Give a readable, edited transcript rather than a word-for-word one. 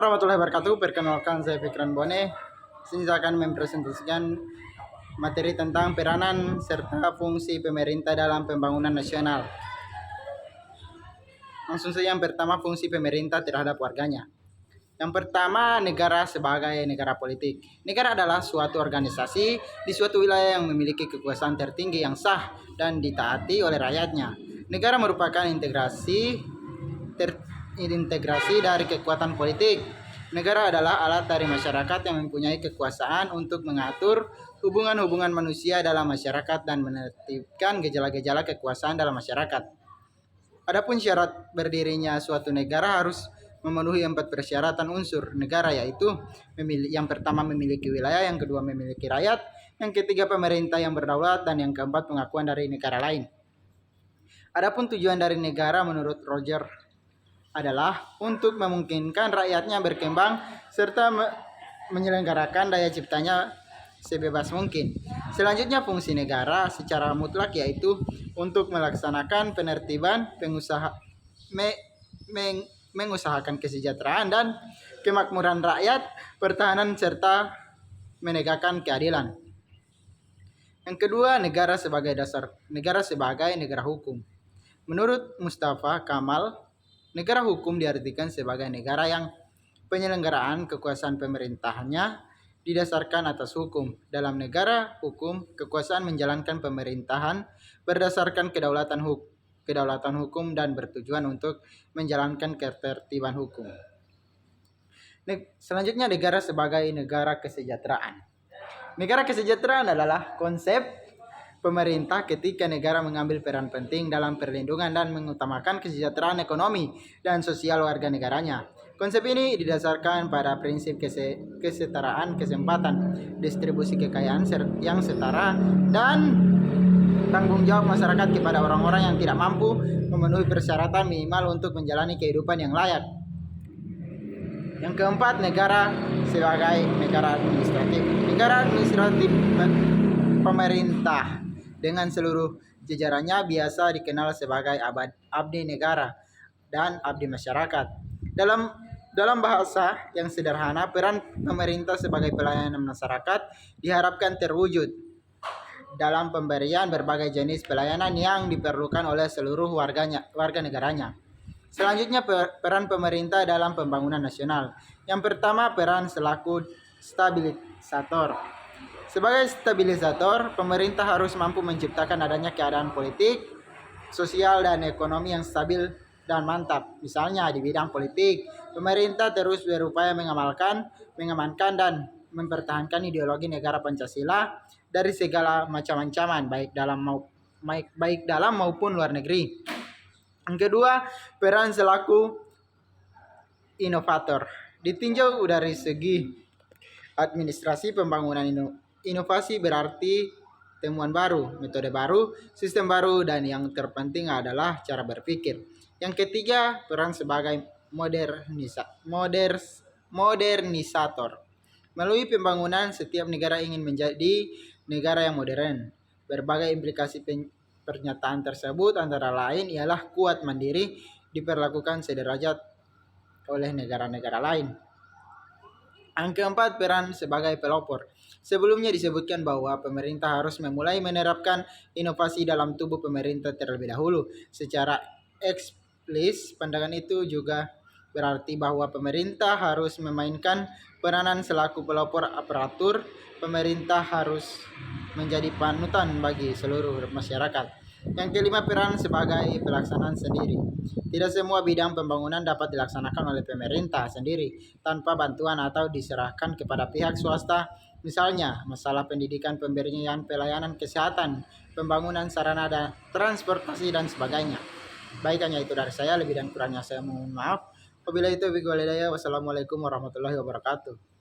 Warahmatullahi wabarakatuh. Perkenalkan, saya Fikran Bone. Sini saya akan mempresentasikan materi tentang peranan serta fungsi pemerintah dalam pembangunan nasional. Langsung saja, yang pertama, fungsi pemerintah terhadap warganya. Yang pertama, negara sebagai negara politik. Negara adalah suatu organisasi di suatu wilayah yang memiliki kekuasaan tertinggi yang sah dan ditaati oleh rakyatnya. Negara merupakan integrasi dari kekuatan politik. Negara adalah alat dari masyarakat yang mempunyai kekuasaan untuk mengatur hubungan-hubungan manusia dalam masyarakat dan menertibkan gejala-gejala kekuasaan dalam masyarakat. Adapun syarat berdirinya suatu negara harus memenuhi 4 persyaratan unsur negara, yaitu yang pertama memiliki wilayah, yang kedua memiliki rakyat, yang ketiga pemerintah yang berdaulat, dan yang keempat pengakuan dari negara lain. Adapun tujuan dari negara menurut Roger adalah untuk memungkinkan rakyatnya berkembang serta menyelenggarakan daya ciptanya sebebas mungkin. Selanjutnya, fungsi negara secara mutlak yaitu untuk melaksanakan penertiban, mengusahakan kesejahteraan dan kemakmuran rakyat, pertahanan serta menegakkan keadilan. Yang kedua, negara sebagai negara hukum. Menurut Mustafa Kamal, negara hukum diartikan sebagai negara yang penyelenggaraan kekuasaan pemerintahannya didasarkan atas hukum. Dalam negara hukum, kekuasaan menjalankan pemerintahan berdasarkan kedaulatan hukum dan bertujuan untuk menjalankan ketertiban hukum. Selanjutnya, negara sebagai negara kesejahteraan. Negara kesejahteraan adalah konsep pemerintah ketika negara mengambil peran penting dalam perlindungan dan mengutamakan kesejahteraan ekonomi dan sosial warga negaranya. Konsep ini didasarkan pada prinsip kesetaraan kesempatan, distribusi kekayaan yang setara, dan tanggung jawab masyarakat kepada orang-orang yang tidak mampu memenuhi persyaratan minimal untuk menjalani kehidupan yang layak. Yang keempat, negara sebagai negara administratif. Negara administratif pemerintah dengan seluruh jajarannya biasa dikenal sebagai abdi negara dan abdi masyarakat. Dalam bahasa yang sederhana, peran pemerintah sebagai pelayanan masyarakat diharapkan terwujud dalam pemberian berbagai jenis pelayanan yang diperlukan oleh seluruh warga negaranya. Selanjutnya, peran pemerintah dalam pembangunan nasional. Yang pertama, peran selaku stabilisator. Sebagai stabilisator, pemerintah harus mampu menciptakan adanya keadaan politik, sosial, dan ekonomi yang stabil dan mantap. Misalnya di bidang politik, pemerintah terus berupaya mengamankan dan mempertahankan ideologi negara Pancasila dari segala macam ancaman, baik dalam maupun luar negeri. Yang kedua, peran selaku inovator. Ditinjau dari segi administrasi pembangunan, inovasi berarti temuan baru, metode baru, sistem baru, dan yang terpenting adalah cara berpikir. Yang ketiga, peran sebagai modernisator. Melalui pembangunan, setiap negara ingin menjadi negara yang modern. Berbagai implikasi pernyataan tersebut antara lain ialah kuat mandiri, diperlakukan sederajat oleh negara-negara lain. Yang keempat, peran sebagai pelopor. Sebelumnya disebutkan bahwa pemerintah harus memulai menerapkan inovasi dalam tubuh pemerintah terlebih dahulu. Secara eksplisit, pandangan itu juga berarti bahwa pemerintah harus memainkan peranan selaku pelopor aparatur. Pemerintah harus menjadi panutan bagi seluruh masyarakat. Yang kelima, peran sebagai pelaksanaan sendiri. Tidak semua bidang pembangunan dapat dilaksanakan oleh pemerintah sendiri tanpa bantuan atau diserahkan kepada pihak swasta. Misalnya, masalah pendidikan, pemberian pelayanan kesehatan, pembangunan sarana dan transportasi, dan sebagainya. Baik, hanya itu dari saya. Lebih dan kurangnya saya mohon maaf. Wabillahi taufiq wal hidayah. Wassalamualaikum warahmatullahi wabarakatuh.